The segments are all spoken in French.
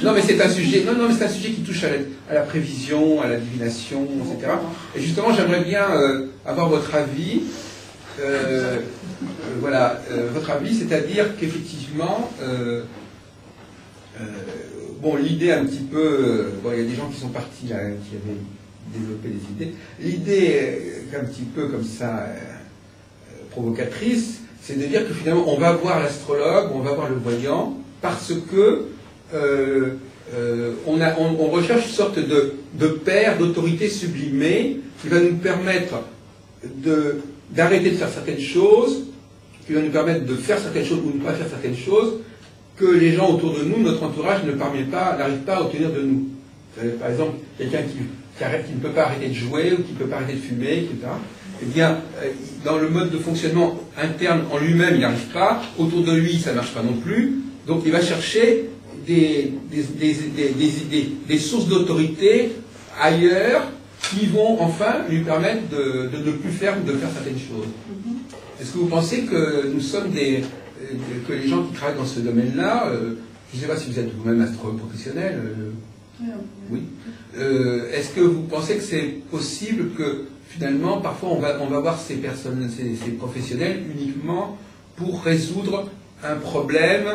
Non, mais c'est un sujet. Non, non, mais c'est un sujet qui touche à la prévision, à la divination, etc. Et justement, j'aimerais bien avoir votre avis. Voilà, votre avis, c'est-à-dire qu'effectivement, bon, l'idée un petit peu, bon, il y a des gens qui sont partis là, qui avaient développé des idées. L'idée, un petit peu comme ça, provocatrice, c'est de dire que finalement, on va voir l'astrologue, on va voir le voyant, parce que on recherche une sorte de père, d'autorité sublimée, qui va nous permettre d'arrêter de faire certaines choses, qui va nous permettre de faire certaines choses ou de ne pas faire certaines choses, que les gens autour de nous, notre entourage, n'arrive pas à obtenir de nous. Par exemple, quelqu'un qui ne peut pas arrêter de jouer, ou qui ne peut pas arrêter de fumer, etc. Eh bien, dans le mode de fonctionnement interne en lui-même, il n'arrive pas, autour de lui, ça ne marche pas non plus, donc il va chercher des sources d'autorité ailleurs qui vont enfin lui permettre de ne plus faire ou de faire certaines choses. Est-ce que vous pensez que nous sommes que les gens qui travaillent dans ce domaine-là, je ne sais pas si vous êtes vous-même astrologue professionnel, oui. Est-ce que vous pensez que c'est possible que finalement, parfois, on va voir ces personnes, ces professionnels uniquement pour résoudre un problème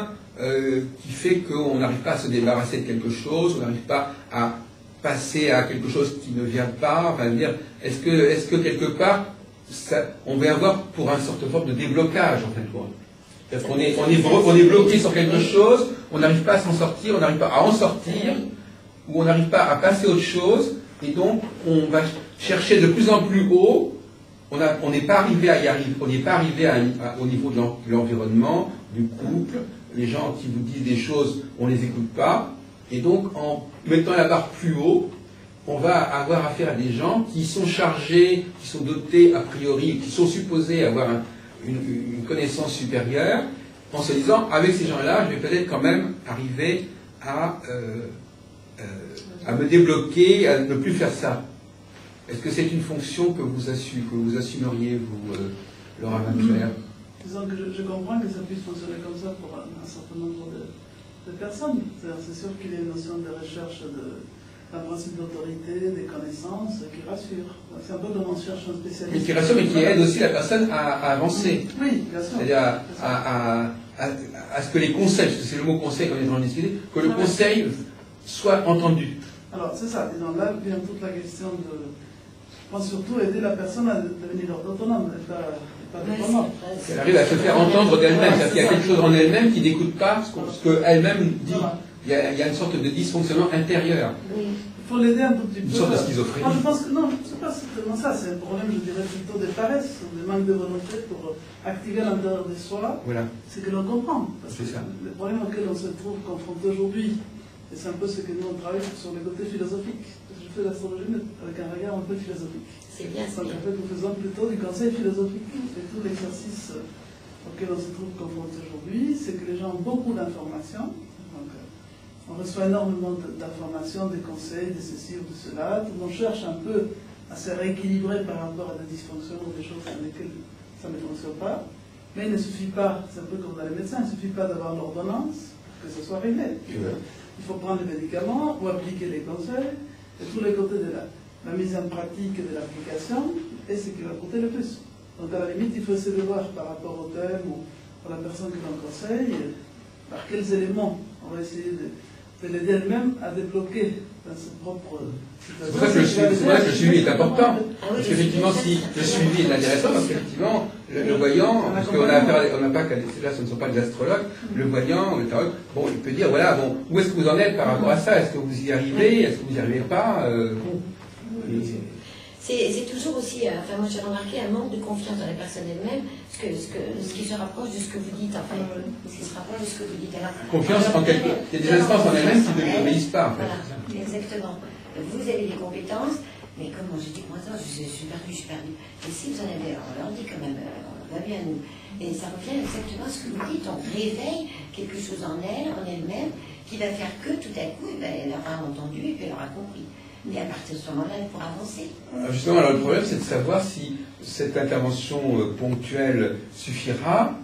qui fait qu'on n'arrive pas à se débarrasser de quelque chose, on n'arrive pas à passer à quelque chose qui ne vient pas, enfin, dire, est-ce que quelque part, on va avoir pour une sorte de forme de déblocage, en fait, parce qu'on est bloqué sur quelque chose, on n'arrive pas à s'en sortir, on n'arrive pas à en sortir, ou on n'arrive pas à passer à autre chose, et donc on va chercher de plus en plus haut, on n'est pas arrivé à y arriver, on n'est pas arrivé au niveau de l'environnement, du couple, les gens qui vous disent des choses, on ne les écoute pas, et donc en mettant la barre plus haut, on va avoir affaire à des gens qui sont chargés, qui sont dotés a priori, qui sont supposés avoir une connaissance supérieure, en se disant, avec ces gens-là, je vais peut-être quand même arriver à me débloquer, à ne plus faire ça. Est-ce que c'est une fonction que vous assumeriez, vous, Laura Winkler? Disons que je comprends que ça puisse fonctionner comme ça pour un certain nombre de personnes. C'est sûr qu'il y a une notion de recherche d'un principe d'autorité, des connaissances, qui rassure. C'est un peu comme on cherche un spécialiste. Mais qui rassure, mais qui aide aussi la personne à avancer. Oui, bien sûr. C'est-à-dire à ce que les conseils, parce que c'est le mot conseil qu'on est en train de discuter, que le conseil soit entendu. Alors, c'est ça. Disons, là vient toute la question de... Je pense surtout aider la personne à devenir autonome, pas dépendante. Qu'elle arrive à se faire entendre d'elle-même. C'est-à-dire qu'il y a quelque chose en elle-même qui n'écoute pas ce qu'elle-même dit. Il y a une sorte de dysfonctionnement intérieur. Oui. Il faut l'aider un tout petit peu. Une sorte de schizophrénie. Moi, je pense que non, c'est pas certainement ça. C'est un problème, je dirais, plutôt de paresse, de manque de volonté pour activer l'intérieur de soi. Voilà. C'est que l'on comprend. C'est ça. Le problème auquel on se trouve confronté aujourd'hui, et c'est un peu ce que nous on travaille sur le côté philosophique. Parce que je fais l'astrologie avec un regard un peu philosophique. C'est bien, c'est bien. En fait, nous faisons plutôt du conseil philosophique. Et tout l'exercice auquel on se trouve confronté aujourd'hui, c'est que les gens ont beaucoup d'informations. On reçoit énormément d'informations, des conseils, de ceci ou de cela. Tout le monde cherche un peu à se rééquilibrer par rapport à des dysfonctions ou des choses dans lesquelles ça ne fonctionne pas. Mais il ne suffit pas, c'est un peu comme dans les médecins, il ne suffit pas d'avoir l'ordonnance pour que ce soit réglé. Il faut prendre des médicaments ou appliquer les conseils. Et tous les côtés de la mise en pratique de l'application est ce qui va coûter le plus. Donc à la limite, il faut essayer de voir par rapport au thème ou à la personne que l'on conseille, par quels éléments on va essayer de l'aider elle-même à débloquer dans ses propres situations. C'est pour ça que le suivi est important. Parce qu'effectivement, si le suivi est intéressant, parce qu'effectivement, le voyant, parce qu'on n'a pas qu'à là, ce ne sont pas des astrologues, le voyant, le tarot, bon, il peut dire, voilà, bon, où est-ce que vous en êtes par rapport à ça? Est-ce que vous y arrivez? Est-ce que vous n'y arrivez pas? C'est toujours aussi, enfin moi j'ai remarqué un manque de confiance dans la personne elle-même, ce qui se rapproche de ce que vous dites, enfin, ce qui se rapproche de ce que vous dites. Alors, confiance en quelque... Il y a des instances en elle-même qui ne lui obéissent pas, en fait. Voilà, exactement. Vous avez des compétences, mais comment je dis, moi, je suis perdu. Et si vous en avez, on leur dit quand même, on va bien nous. Et ça revient exactement à ce que vous dites, on réveille quelque chose en elle, en elle-même, qui va faire que tout à coup, elle aura entendu et puis elle aura compris. Et à partir de ce moment-là, elle pourra avancer. Justement, alors le problème, c'est de savoir si cette intervention ponctuelle suffira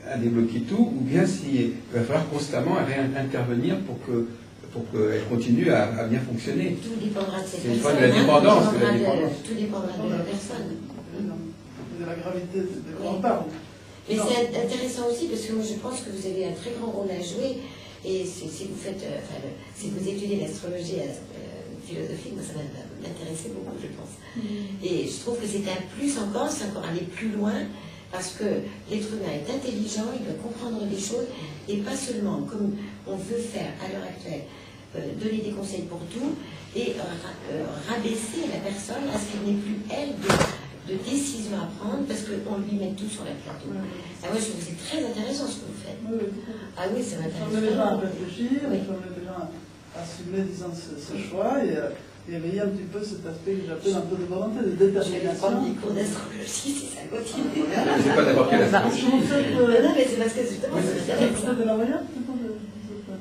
à débloquer tout, ou bien s'il va falloir constamment intervenir pour que pour qu'elle continue à bien fonctionner. Tout dépendra de cette C'est le personne. point de la dépendance. Tout dépendra de la personne. De la gravité de quoi on parle. Mais c'est intéressant aussi parce que moi je pense que vous avez un très grand rôle à jouer et si vous faites, si vous étudiez l'astrologie philosophique, moi ça m'intéressait beaucoup, je pense. Et je trouve que c'est un plus encore, c'est encore aller plus loin parce que l'être humain est intelligent, il doit comprendre les choses et pas seulement comme on veut faire à l'heure actuelle, donner des conseils pour tout et rabaisser la personne à ce qu'elle n'ait plus elle de décision à prendre parce qu'on lui met tout sur la plateau. Ah, moi je trouve que c'est très intéressant ce que vous faites. Ah oui, ça m'intéresse. On met les gens à réfléchir, on met les gens à assumer, disons, ce choix et éveiller un petit peu cet aspect que j'appelle un peu de volonté, de détermination. Je vais prendre des cours d'astrologie si ça continue. C'est pas n'importe quelle astrologie. Non, mais c'est parce que justement, c'est intéressant. de la voyante.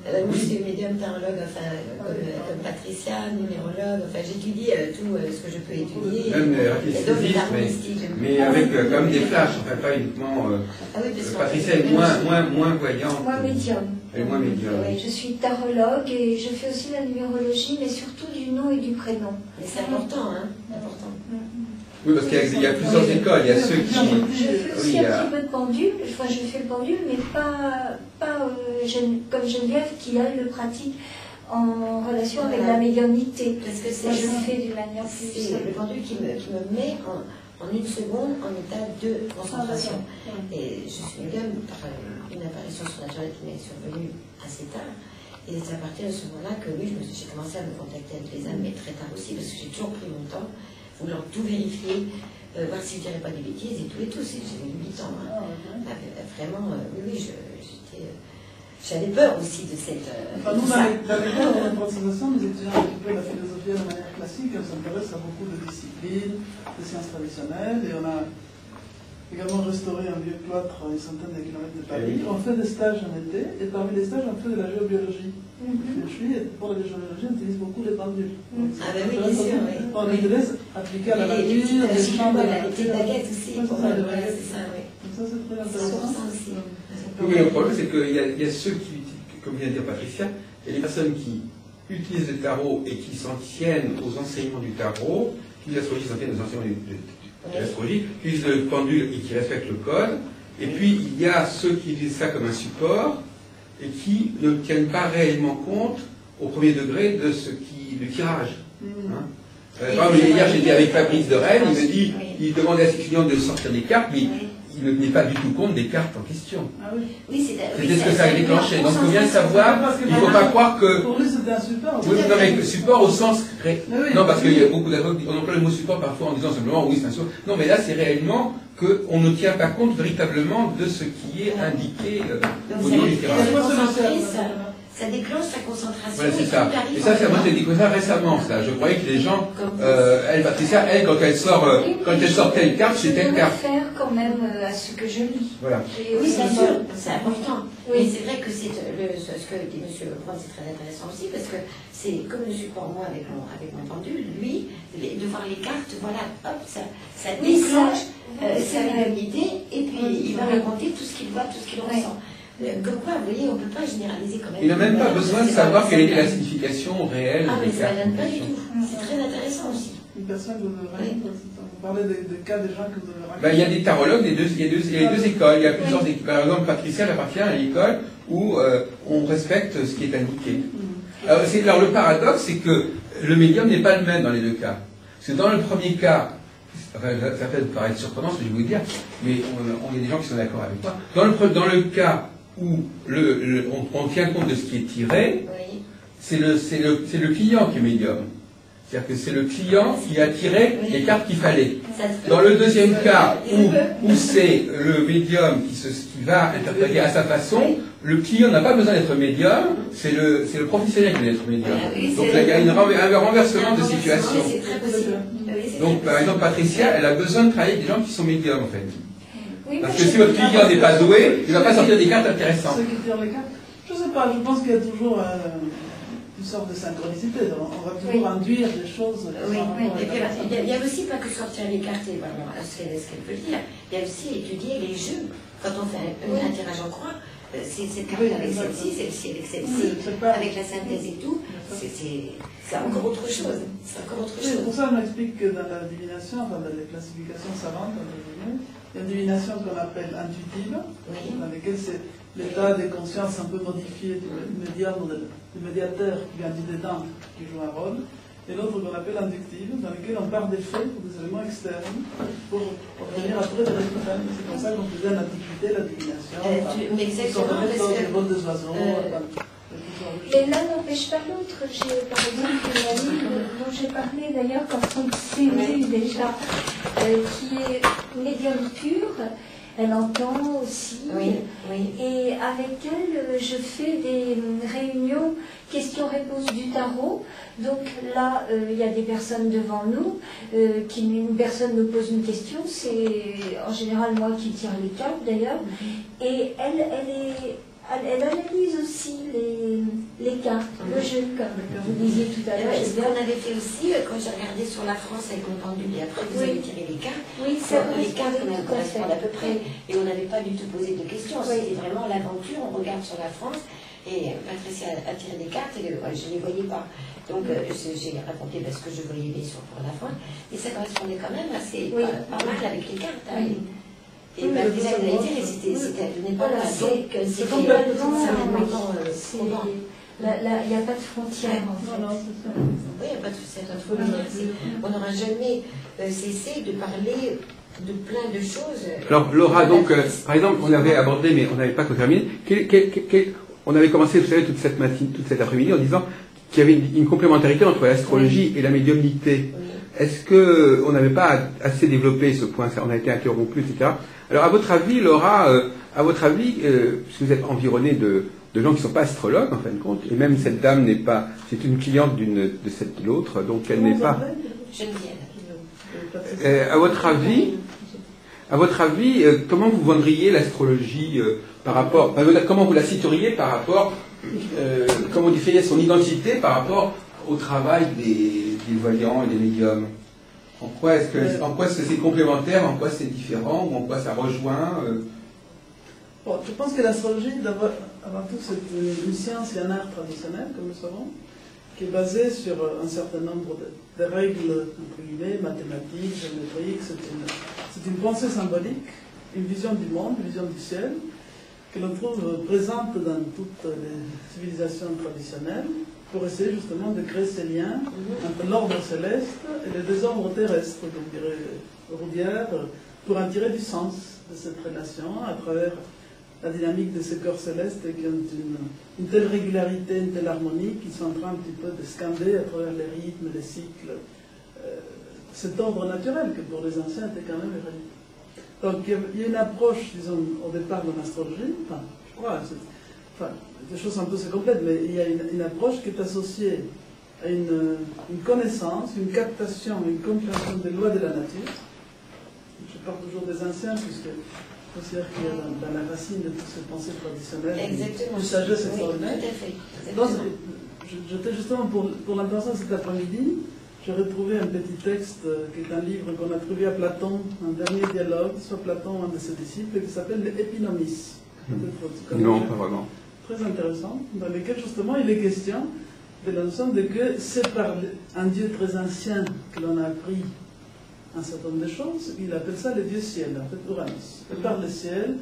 Moi, je suis médium tarologue, enfin, comme Patricia, numérologue, enfin, j'étudie tout ce que je peux étudier. Même Et donc, le tarot artiste, mystique, mais avec comme des flashs, enfin pas uniquement. Ah oui, parce que Patricia est moins voyante. Moi, médium. Elle est moins médium. Oui, je suis tarologue et je fais aussi la numérologie, mais surtout du nom et du prénom. Mais c'est important, hein, important. Oui, parce qu'il y a plusieurs écoles. Il y a ceux qui. Je fais aussi Oui, un petit peu de pendule, enfin je fais le pendule, mais pas comme Geneviève qui a le pratique en relation avec la médiumnité. Parce que Moi je c'est le fais d'une manière plus c'est le pendule qui me met en une seconde en état de concentration. Et je suis médium par une apparition surnaturelle qui m'est survenue assez tard. Et c'est à partir de ce moment-là que oui, j'ai commencé à me contacter avec les âmes, mais très tard aussi, parce que j'ai toujours pris mon temps, voulant tout vérifier, voir si je ne dirais pas des bêtises et tout. J'avais 8 ans. Hein. Vraiment, oui, j'avais peur aussi de cette. Enfin, nous, dans l'école de l'approximation, nous étudions un petit peu la philosophie de manière classique, on s'intéresse à beaucoup de disciplines, de sciences traditionnelles, et on a également restauré un vieux cloître à une centaine de kilomètres de Paris. On fait des stages en été, et parmi les stages, on fait de la géobiologie. Pour la géobiologie, on utilise beaucoup les pendules. Ah ben oui, bien sûr, oui. On les laisse appliquer à la nature, les champs de la petites baguettes aussi, c'est ça, oui. Ça, c'est très C'est intéressant. pour ça aussi. Oui, le problème, c'est qu'il y a ceux qui, comme vient de dire Patricia, il y a des personnes qui utilisent le tarot et qui s'en tiennent aux enseignements du tarot, qui l'astrologie s'en tiennent aux enseignements de l'astrologie, qui utilisent le pendule et qui respectent le code. Et puis, il y a ceux qui utilisent ça comme un support et qui ne tiennent pas réellement compte, au premier degré, de ce qui, du tirage. Hein. Par exemple, hier, j'étais avec Fabrice de Rennes, il me dit, il demandait à ses clients de sortir des cartes, mais il ne tenait pas du tout compte des cartes en question. Ah oui. Oui, c'était ce que ça a déclenché. Donc il faut bien savoir, il ne faut pas croire que. Pour lui, c'était un support. Oui, non, mais support au sens. Oui. Non, parce qu'il y a beaucoup d'avocats qui emploient le mot support parfois en disant simplement oui, c'est un support. Non, mais là, c'est réellement qu'on ne tient pas compte véritablement de ce qui est indiqué au niveau du tirage. Ça déclenche sa concentration. Voilà, c'est ça. Et ça, moi, j'ai découvert ça récemment, ça. Je croyais que les gens, Patricia, elle, quand elle sort telle carte, c'est telle carte. Je me réfère quand même à ce que je lis. Voilà. Oui, c'est sûr, c'est important. Oui. Mais c'est vrai que ce que dit M. Lebrun, c'est très intéressant aussi, parce que c'est comme le support, moi, avec mon pendule, lui, de voir les cartes, voilà, hop, ça déclenche sa réalité, et puis il va raconter tout ce qu'il voit, tout ce qu'il ressent. Comme quoi, vous voyez, on ne peut pas généraliser quand même. Il n'a même pas besoin de savoir quelle est la signification réelle des cartes. Ah, mais ça ne pas du tout. C'est très intéressant aussi. Une personne que vous devez vous parlez des cas des gens que vous devez rencontrer. Il y a des tarologues, il y a les deux écoles. Il y a plusieurs écoles. Par exemple, Patricia, elle appartient à l'école où on respecte ce qui est indiqué. Alors, le paradoxe, c'est que le médium n'est pas le même dans les deux cas. Parce que dans le premier cas, ça peut paraître surprenant ce que je vais vous dire, mais il y a des gens qui sont d'accord avec moi. Dans le cas où on tient compte de ce qui est tiré, oui. c'est le client qui est médium. C'est-à-dire que c'est le client qui a tiré les cartes qu'il fallait. Dans le deuxième cas, où c'est le médium qui va interpréter à sa façon, le client n'a pas besoin d'être médium, c'est le professionnel qui doit être médium. Donc là, il y a un renversement de situation. Donc par exemple, Patricia, elle a besoin de travailler avec des gens qui sont médiums en fait. Parce que si votre client n'est pas doué, il ne va pas sortir des cartes intéressantes. Ceux qui tirent les cartes, je ne sais pas, je pense qu'il y a toujours une sorte de synchronicité. On va toujours induire des choses. Oui, et puis il y a aussi pas que sortir les cartes et voilà, ce qu'elle peut dire, il y a aussi étudier les jeux. Quand on fait un tirage en croix, cette carte avec celle-ci, celle-ci avec celle-ci, avec la synthèse et tout, c'est encore autre chose. C'est encore autre chose. Pour ça, on explique que dans la divination, enfin dans les classifications savantes, il y a une divination qu'on appelle intuitive, dans laquelle c'est l'état des consciences un peu modifié du médiateur qui vient du dedans, qui joue un rôle, et l'autre qu'on appelle inductive, dans laquelle on part des faits ou des éléments externes pour obtenir après des résultats. C'est comme ça qu'on faisait en antiquité la divination. Mais exactement, les vols des oiseaux. Mais l'un n'empêche pas l'autre. J'ai par exemple une amie dont j'ai parlé d'ailleurs dans son CV déjà, qui est médium pure. Elle entend aussi. Oui, oui. Et avec elle, je fais des réunions questions-réponses du tarot. Donc là, il y a des personnes devant nous. Une personne me pose une question. C'est en général moi qui tire les cartes d'ailleurs. Et elle analyse aussi les cartes, le jeu, comme vous disiez tout à l'heure. Ce qu'on avait fait aussi, quand j'ai regardé sur la France avec mon pendule, et après vous avez tiré les cartes, oui, les cartes correspondent à peu près, et on n'avait pas du tout posé de questions, c'était vraiment l'aventure, on regarde sur la France, et Patricia a tiré des cartes, et je ne les voyais pas. Donc j'ai raconté ce que je voyais bien sûr pour la France, et ça correspondait quand même assez pas mal avec les cartes. Et bien, les analyses, elle venait pas là. Donc, c'est complètement. Il n'y a pas de frontière, en fait. Oui, il n'y a pas de frontière. On n'aura jamais cessé de parler de plein de choses. Alors, Laura, donc, par exemple, on avait abordé, mais on n'avait pas terminé. On avait commencé, vous savez, toute cette après-midi en disant qu'il y avait une complémentarité entre l'astrologie et la médiumnité. Est-ce qu'on n'avait pas assez développé ce point? On a été interrompu, etc. Alors, à votre avis, Laura, puisque vous êtes environnée de gens qui ne sont pas astrologues, en fin de compte, et même cette dame n'est pas, c'est une cliente de l'autre, donc elle n'est pas. À votre avis, comment vous vendriez l'astrologie par rapport, comment vous la situeriez par rapport, comment vous définiez son identité par rapport au travail des voyants et des médiums? En quoi est-ce que c'est complémentaire, en quoi c'est différent, ou en quoi ça rejoint Bon, je pense que l'astrologie, avant tout, c'est une science et un art traditionnel, comme nous savons, qui est basé sur un certain nombre de règles, entre guillemets, mathématiques, géométriques. C'est une pensée symbolique, une vision du monde, une vision du ciel, que l'on trouve présente dans toutes les civilisations traditionnelles, pour essayer justement de créer ces liens entre l'ordre céleste et le désordre terrestre, comme dirait Roudière, pour en tirer du sens de cette relation à travers la dynamique de ces corps célestes qui ont une telle régularité, une telle harmonie, qu'ils sont en train un petit peu de scander à travers les rythmes, les cycles, cet ordre naturel que pour les anciens était quand même éradiqué. Donc il y a une approche, disons, au départ de l'astrologie, des choses un peu c'est complète, mais il y a une approche qui est associée à une connaissance, une captation, une compréhension des lois de la nature. Je parle toujours des anciens, puisque je considère qu'il y a dans la racine de toutes ces pensées traditionnelles une sagesse extraordinaire. Donc, j'étais justement pour l'intention cet après-midi, j'ai retrouvé un petit texte qui est un livre qu'on a trouvé à Platon, un dernier dialogue, soit Platon ou un de ses disciples, qui s'appelle l'Épinomis. Non, pas vraiment. Très intéressant, dans lequel justement il est question de la notion de que c'est par un Dieu très ancien que l'on a appris un certain nombre de choses. Il appelle ça le Dieu ciel, en fait Uranus. Et par le ciel,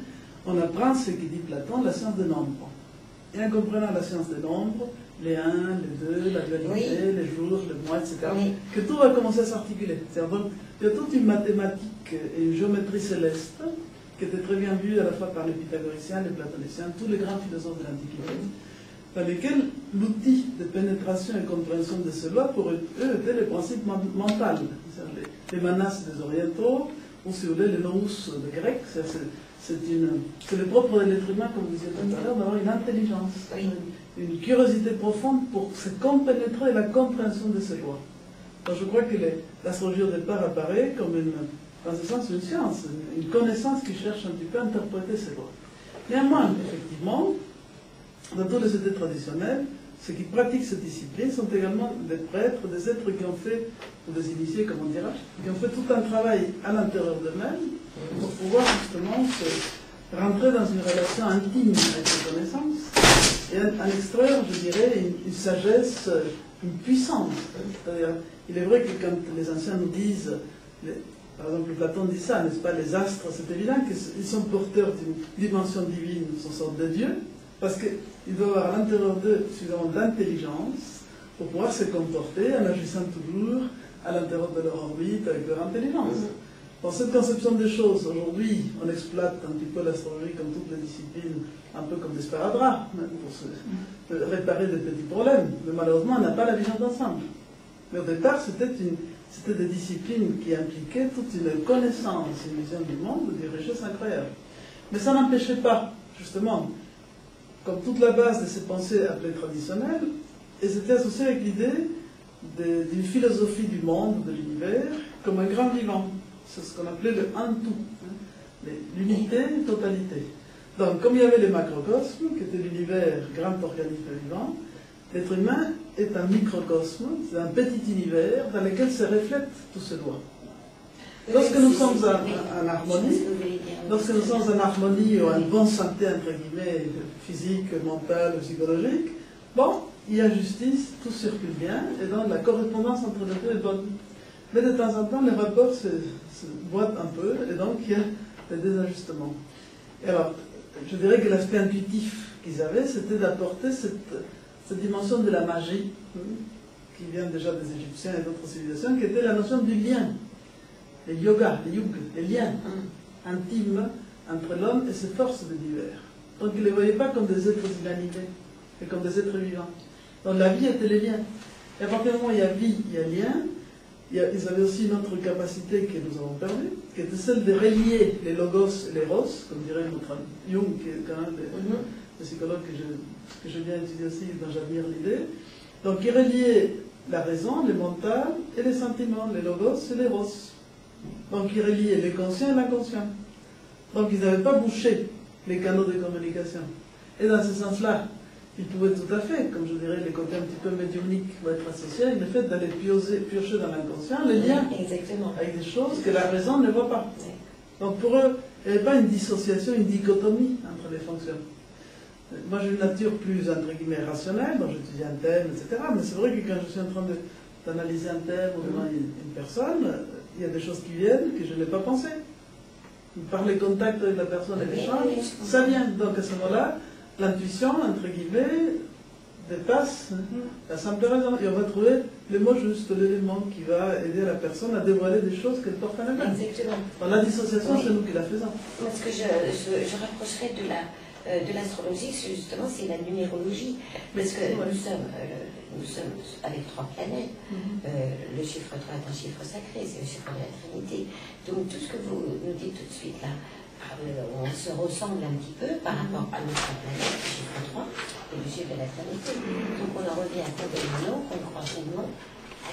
on apprend ce que dit Platon, la science des nombres. Et en comprenant la science des nombres, les 1, les 2, la dualité, les jours, les mois, etc., que tout va commencer à s'articuler. Donc, il y a toute une mathématique et une géométrie céleste qui était très bien vue à la fois par les pythagoriciens, les platoniciens, tous les grands philosophes de l'Antiquité, dans lesquels l'outil de pénétration et compréhension de ces lois, pour eux, était le principe mental. Les manas des orientaux, ou si vous voulez, les nous des grecs, c'est le propre de l'être humain, comme vous disiez tout à l'heure, d'avoir une intelligence, une curiosité profonde pour se compénétrer la compréhension de ces lois. Donc je crois que l'astrologie au départ apparaît comme dans ce sens, une science, une connaissance qui cherche un petit peu à interpréter ces lois. Néanmoins, effectivement, dans tous les sociétés traditionnelles, ceux qui pratiquent cette discipline sont également des prêtres, des êtres qui ont fait, ou des initiés, comme on dira, qui ont fait tout un travail à l'intérieur d'eux-mêmes pour pouvoir justement rentrer dans une relation intime avec les connaissances et en extraire, je dirais, une sagesse, une puissance. C'est-à-dire, il est vrai que quand les anciens nous disent, par exemple Platon dit ça, n'est-ce pas, les astres, c'est évident qu'ils sont porteurs d'une dimension divine, ce sont des dieux, parce qu'ils doivent avoir à l'intérieur d'eux suffisamment d'intelligence pour pouvoir se comporter en agissant toujours à l'intérieur de leur orbite avec leur intelligence. Dans cette conception des choses, aujourd'hui, on exploite un petit peu l'astrologie comme toutes les disciplines, un peu comme des sparadraps, pour se réparer des petits problèmes. Mais malheureusement, on n'a pas la vision d'ensemble. Mais au départ, c'était des disciplines qui impliquaient toute une connaissance, une vision du monde, des richesses incroyables. Mais ça n'empêchait pas, justement, comme toute la base de ces pensées appelées traditionnelles, et c'était associé avec l'idée d'une philosophie du monde, de l'univers, comme un grand vivant. C'est ce qu'on appelait le un-tout, l'unité, totalité. Donc, comme il y avait les macrocosmes, qui était l'univers, grand organisme vivant, l'être humain est un microcosme, c'est un petit univers dans lequel se reflètent tous ces lois. Lorsque nous sommes en harmonie, lorsque nous sommes en harmonie ou en bonne santé, entre guillemets, physique, mentale, psychologique, bon, il y a justice, tout circule bien, et donc la correspondance entre les deux est bonne. Mais de temps en temps, les rapports se boitent un peu, et donc il y a des désajustements. Et alors, je dirais que l'aspect intuitif qu'ils avaient, c'était d'apporter cette dimension de la magie, qui vient déjà des Égyptiens et d'autres civilisations, qui était la notion du lien. Les yoga, les yugs, les liens intimes entre l'homme et ses forces de l'univers. Donc ils ne les voyaient pas comme des êtres inanimés, mais comme des êtres vivants. Donc la vie était les liens. Et à partir du moment où il y a vie, il y a lien, ils avaient aussi une autre capacité que nous avons perdue, qui était celle de relier les logos et les ros, comme dirait notre ami Jung, qui est quand même le psychologue que je viens étudier aussi, dont j'admire l'idée. Donc il reliait la raison, le mental et les sentiments, les logos et les ros. Donc ils reliaient les conscients et l'inconscient. Donc ils n'avaient pas bouché les canaux de communication. Et dans ce sens-là, ils pouvaient tout à fait, comme je dirais, les côtés un petit peu médiumniques vont être associés avec le fait d'aller piocher dans l'inconscient les liens avec des choses que la raison ne voit pas. Donc pour eux, il n'y avait pas une dissociation, une dichotomie entre les fonctions. Moi j'ai une nature plus, entre guillemets, rationnelle, donc j'étudie un thème, etc. Mais c'est vrai que quand je suis en train d'analyser un thème ou devant une personne, il y a des choses qui viennent que je n'ai pas pensé. Par les contacts avec la personne et l'échange, ça vient. Donc à ce moment-là, l'intuition, entre guillemets, dépasse la simple raison. Et on va trouver le mot juste, l'élément qui va aider la personne à dévoiler des choses qu'elle porte en elle-même. Exactement. Dans la dissociation, c'est nous qui la faisons. Moi, ce que je rapprocherais de l'astrologie, justement, c'est la numérologie. Parce que nous sommes avec 3 planètes. Le chiffre 3 est un chiffre sacré, c'est le chiffre de la Trinité. Donc tout ce que vous nous dites tout de suite là, on se ressemble un petit peu par rapport à notre planète, le chiffre 3 et le chiffre de la Trinité. Donc on en revient à quoi le nom, qu'on croit ou non.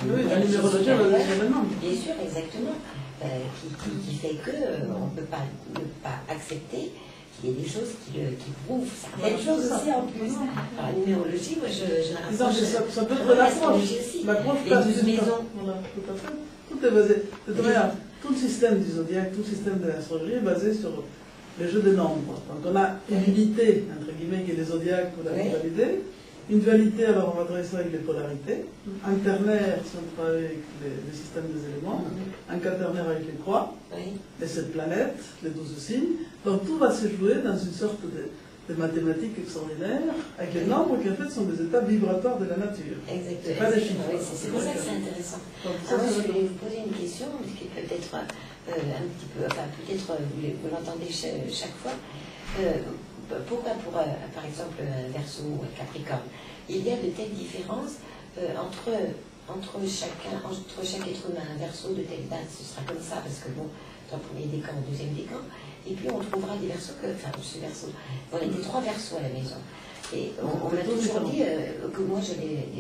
Oui, la numérologie, elle va dire le nom. Bien sûr, exactement. Qui fait qu'on ne peut pas ne pas accepter qu'il y ait des choses qui prouvent certaines choses aussi en plus. Alors, la numérologie, moi je ça peut être l'approche. L'approche passe d'une maison. Voilà, tout à fait. Tout est basé. Tout le système du zodiaque, tout le système de l'astrologie est basé sur les jeux de nombres. Donc on a une unité, entre guillemets, qui est les zodiaques ou la dualité. Une dualité, alors on va travailler ça avec les polarités. Un ternaire, si on travaille avec le système des éléments. Un quaternaire avec les croix, les 7 planètes, les 12 signes. Donc tout va se jouer dans une sorte de mathématiques extraordinaires, avec les nombres qui en fait sont des états vibratoires de la nature. Exactement. Et pas des chiffres. Oui, c'est pour ça que c'est intéressant. Alors, je vais vous poser une question qui peut être un petit peu, enfin peut-être vous l'entendez chaque fois. Pourquoi par exemple un Verseau ou un Capricorne, il y a de telles différences entre chaque être humain? Un Verseau de telle date, ce sera comme ça, parce que bon, dans le premier décan, au deuxième décan, et puis on trouvera des Verseaux ce Verseau. On était 3 Verseaux à la maison. Et on m'a toujours dit que moi j'avais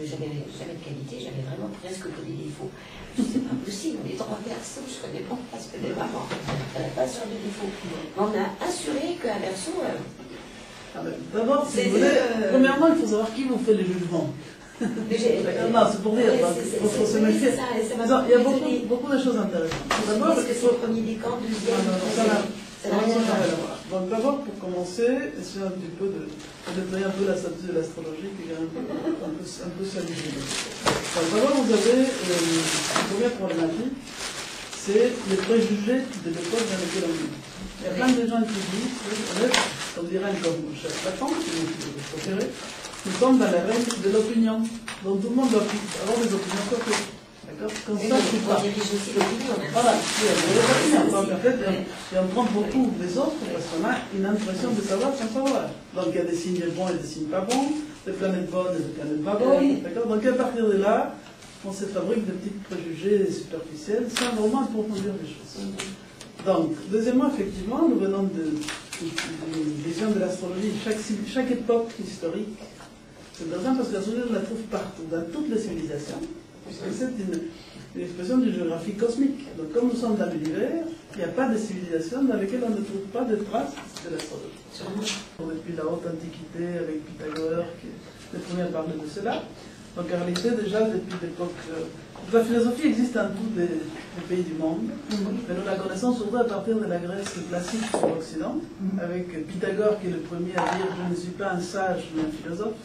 jamais de qualité, j'avais vraiment presque que des défauts. C'est pas possible, les 3 Verseaux, je connais pas presque des mamans, pas sur des défauts. On a assuré qu'un Verseau. D'abord, si vous voulez, premièrement, il faut savoir qui vous fait les jugements. Non, c'est pour dire, il faut se méfier. Il y a beaucoup de choses intéressantes. D'abord, est-ce que c'est le premier décan, deuxième? Ça n'a rien à voir. Donc d'abord, pour commencer, essayons un petit peu de nettoyer un peu la statue de l'astrologie qui est un peu saluée. Donc d'abord, vous avez la première problématique, c'est les préjugés de l'époque dans laquelle on vit. Il y a plein de gens qui disent, on dirait comme chef Platon, qui est mon préféré, nous sommes dans la règle de l'opinion. Donc tout le monde doit avoir des opinions copiées. D'accord? Comme ça, tu on dirige aussi l'opinion. Voilà, il y a des opinions. Donc en fait, et on prend beaucoup les autres parce qu'on a une impression de savoir sans savoir. Donc il y a des signes bons et des signes pas bons, des planètes bonnes et des planètes pas bonnes. D'accord? Donc à partir de là, on se fabrique de petits préjugés superficiels sans vraiment approfondir les choses. Donc, deuxièmement, effectivement, nous venons d'une vision de l'astrologie. Chaque époque historique, c'est intéressant parce que l'astrologie, on la trouve partout, dans toutes les civilisations, puisque c'est une expression d'une géographie cosmique. Donc, comme nous sommes dans l'univers, il n'y a pas de civilisation dans laquelle on ne trouve pas de traces de l'astrologie. Depuis la haute antiquité, avec Pythagore, qui est le premier à parler de cela. Donc, en réalité, déjà, depuis l'époque. La philosophie existe dans tous les pays du monde, mais nous la connaissons surtout à partir de la Grèce classique sur l'Occident, avec Pythagore qui est le premier à dire « je ne suis pas un sage, mais un philosophe »,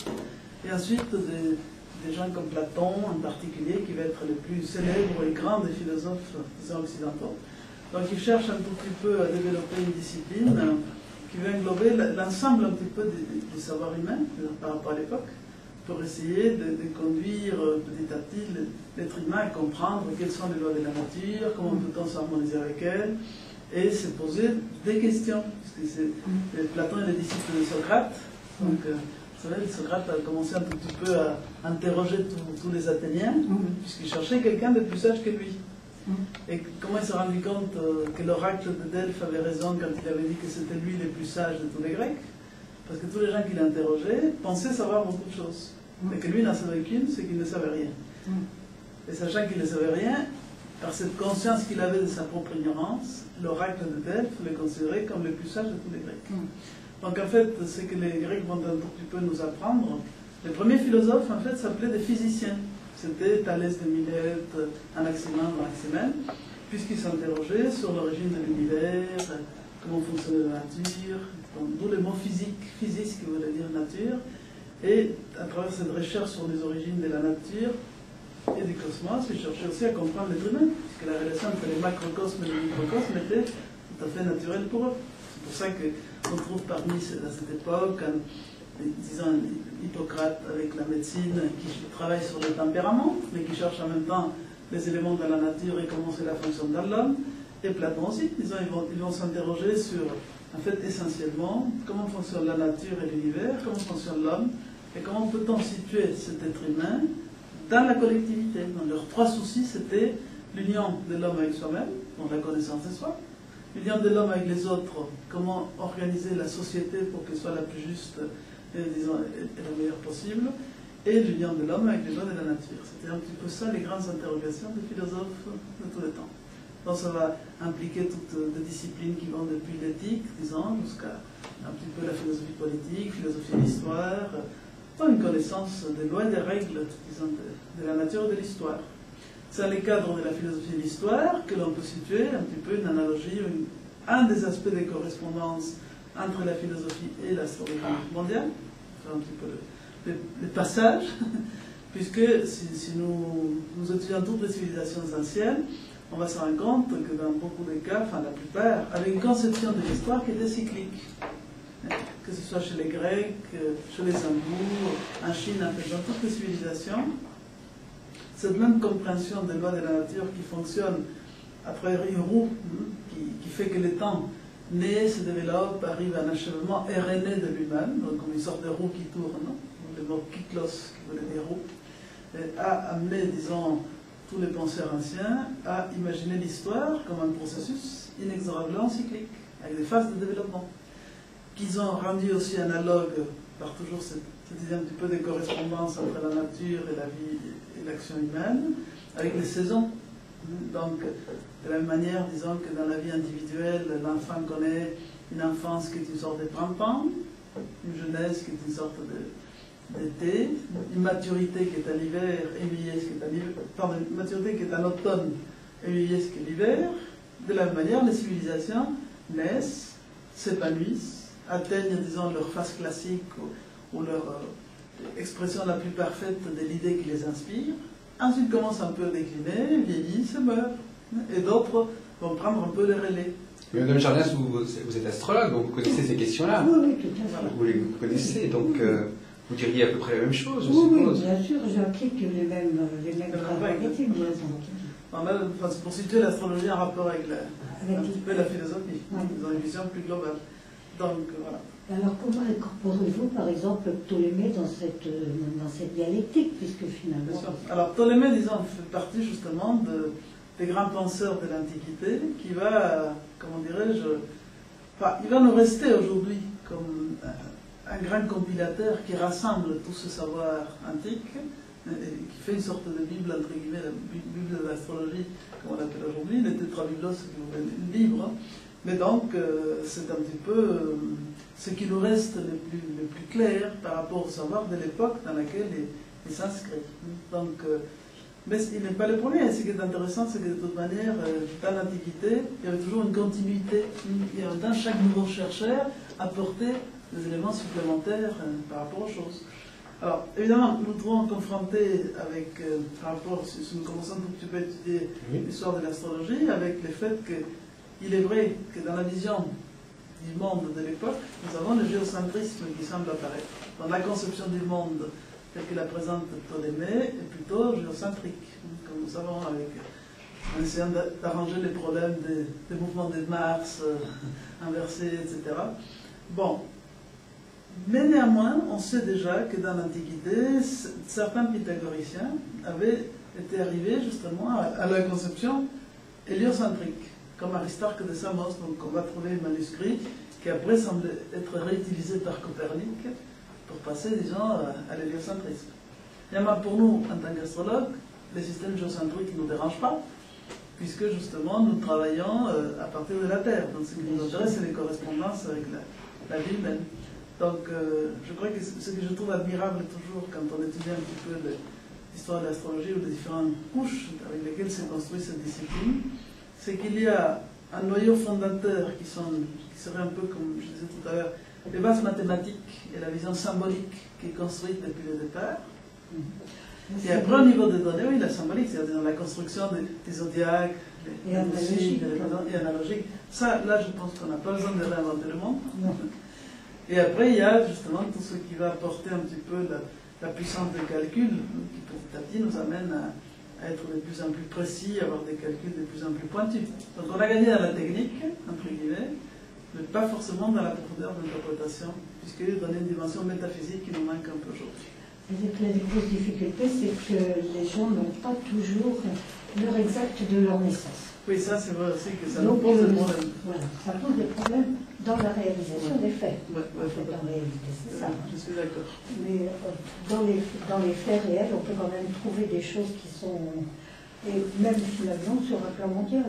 et ensuite des gens comme Platon en particulier, qui va être le plus célèbre et grand des philosophes, disons, occidentaux. Donc ils cherchent un tout petit peu à développer une discipline qui va englober l'ensemble un petit peu du savoir humain par rapport à l'époque, pour essayer de conduire petit à petit l'être humain à comprendre quelles sont les lois de la nature, comment peut-on s'harmoniser avec elles, et se poser des questions. Parce que Platon est le disciple de Socrate, donc vous savez, Socrate a commencé un tout petit peu à interroger tous les Athéniens, puisqu'il cherchait quelqu'un de plus sage que lui. Et comment il s'est rendu compte que l'oracle de Delphes avait raison quand il avait dit que c'était lui le plus sage de tous les Grecs? Parce que tous les gens qui l'interrogeaient pensaient savoir beaucoup de choses. Mais que lui n'en savait qu'une, c'est qu'il ne savait rien. Et sachant qu'il ne savait rien, par cette conscience qu'il avait de sa propre ignorance, l'oracle de Delphes le considérait comme le plus sage de tous les Grecs. Donc en fait, ce que les Grecs vont un tout petit peu nous apprendre, les premiers philosophes en fait s'appelaient des physiciens. C'était Thalès de Milète, Anaximandre, puisqu'ils s'interrogeaient sur l'origine de l'univers, comment fonctionnait la nature, d'où le mot physique, physis qui voulait dire nature. Et à travers cette recherche sur les origines de la nature et du cosmos, ils cherchaient aussi à comprendre l'être humain, puisque la relation entre les macrocosmes et les microcosmes était tout à fait naturelle pour eux. C'est pour ça qu'on trouve parmi, à cette époque, disons, Hippocrate avec la médecine qui travaille sur le tempérament, mais qui cherche en même temps les éléments de la nature et comment cela fonctionne dans l'homme. Et Platon aussi, disons, ils vont s'interroger sur, en fait, essentiellement, comment fonctionne la nature et l'univers, comment fonctionne l'homme, et comment peut-on situer cet être humain dans la collectivité. Donc, leurs trois soucis, c'était l'union de l'homme avec soi-même, donc la connaissance de soi, l'union de l'homme avec les autres, comment organiser la société pour qu'elle soit la plus juste et, disons, et la meilleure possible, et l'union de l'homme avec les lois de la nature. C'était un petit peu ça les grandes interrogations des philosophes de tous les temps. Donc ça va impliquer toutes des disciplines qui vont depuis l'éthique, disons, jusqu'à un petit peu la philosophie politique, philosophie de l'histoire, une connaissance des lois et des règles, disons, de la nature et de l'histoire. C'est dans les cadres de la philosophie de l'histoire que l'on peut situer un petit peu une analogie, un des aspects des correspondances entre la philosophie et l'astrologie mondiale, c'est un petit peu le passage, puisque si nous étudions toutes les civilisations anciennes, on va se rendre compte que dans beaucoup de cas, enfin la plupart, avaient une conception de l'histoire qui était cyclique. Que ce soit chez les Grecs, chez les Hindous, en Chine, en fait, dans toutes les civilisations, cette même compréhension des lois de la nature qui fonctionne à travers une roue, qui fait que le temps naît, se développe, arrive à un achèvement et renaît de lui-même, donc comme une sorte de roue qui tourne, le mot kyklos, qui voulait dire roue, a amené, disons, tous les penseurs anciens à imaginer l'histoire comme un processus inexorablement cyclique, avec des phases de développement, qu'ils ont rendu aussi analogue par toujours cette idée un petit peu de correspondance entre la nature et la vie et l'action humaine, avec les saisons. Donc, de la même manière, disons que dans la vie individuelle, l'enfant connaît une enfance qui est une sorte de printemps, une jeunesse qui est une sorte d'été, une maturité qui est à l'hiver et une vieillesse qui est à l'hiver, pardon, une maturité qui est à l'automne et une vieillesse qui est l'hiver. De la même manière, les civilisations naissent, s'épanouissent, atteignent, disons, leur phase classique ou leur expression la plus parfaite de l'idée qui les inspire. Ensuite commencent un peu à décliner, vieillissent et meurent. Et d'autres vont prendre un peu le relais. Mais Madame Jarnas, vous êtes astrologue, donc vous connaissez ces questions-là. Oui, oui, tout à fait. Vous les connaissez, donc vous diriez à peu près la même chose, je Oui, suppose. oui, bien sûr, j'applique les mêmes prérogatives. C'est pour situer l'astrologie en rapport avec un petit peu la philosophie, dans une vision plus globale. Donc, voilà. Alors, comment incorporez-vous, par exemple, Ptolémée dans cette dialectique, puisque finalement... Alors, Ptolémée, disons, fait partie justement des grands penseurs de l'Antiquité, qui va, comment dirais-je, il va nous rester aujourd'hui comme un grand compilateur qui rassemble tout ce savoir antique, qui fait une sorte de Bible, entre guillemets, la Bible de l'astrologie, comme on l'appelle aujourd'hui, les tétrabiblos, c'est un livre. Mais donc, c'est un petit peu ce qui nous reste le plus clair par rapport au savoir de l'époque dans laquelle il s'inscrit. Donc, mais il n'est pas le premier. Ce qui est intéressant, c'est que de toute manière, dans l'Antiquité, il y avait toujours une continuité. Et en même temps, chaque nouveau chercheur apportait des éléments supplémentaires par rapport aux choses. Alors, évidemment, nous nous trouvons confrontés avec, par rapport, si nous commençons un petit peu à étudier l'histoire de l'astrologie, avec le fait qu'il est vrai que dans la vision du monde de l'époque, nous avons le géocentrisme qui semble apparaître. Dans la conception du monde telle que la présente Ptolémée est plutôt géocentrique, comme nous savons, en essayant d'arranger les problèmes des mouvements de Mars inversés, etc. Bon. Mais néanmoins, on sait déjà que dans l'Antiquité, certains pythagoriciens avaient été arrivés justement à la conception héliocentrique, comme Aristarque de Samos, donc on va trouver un manuscrit qui après semble être réutilisé par Copernic pour passer, disons, à l'héliocentrisme. Néanmoins, pour nous, en tant qu'astrologues, les systèmes géocentriques ne nous dérangent pas, puisque justement, nous travaillons à partir de la Terre. Donc ce qui nous intéresse, c'est les correspondances avec la vie humaine. Donc, je crois que ce que je trouve admirable toujours quand on étudie un petit peu l'histoire de l'astrologie ou les différentes couches avec lesquelles s'est construite cette discipline, c'est qu'il y a un noyau fondateur qui serait un peu, comme je disais tout à l'heure, les bases mathématiques et la vision symbolique qui est construite depuis le départ. Et après, au niveau des données, oui, la symbolique, c'est-à-dire la construction des zodiacs, les analogiques. Ça, là, je pense qu'on n'a pas besoin de réinventer le monde. Non. Et après, il y a justement tout ce qui va apporter un petit peu la puissance de calcul, qui petit à petit nous amène à être de plus en plus précis, à avoir des calculs de plus en plus pointus. Donc on a gagné dans la technique, entre guillemets, mais pas forcément dans la profondeur de l'interprétation, puisqu'il donne une dimension métaphysique qui nous manque un peu aujourd'hui. La grosse difficulté, c'est que les gens n'ont pas toujours l'heure exacte de leur naissance. Oui, ça c'est vrai aussi que ça nous pose des problèmes. Voilà, ça pose des problèmes dans la réalisation des faits. Ouais, En fait, en réalité, c'est ça. Je suis d'accord. Mais dans les faits réels, on peut quand même trouver des choses qui sont, et même finalement sur un plan mondial.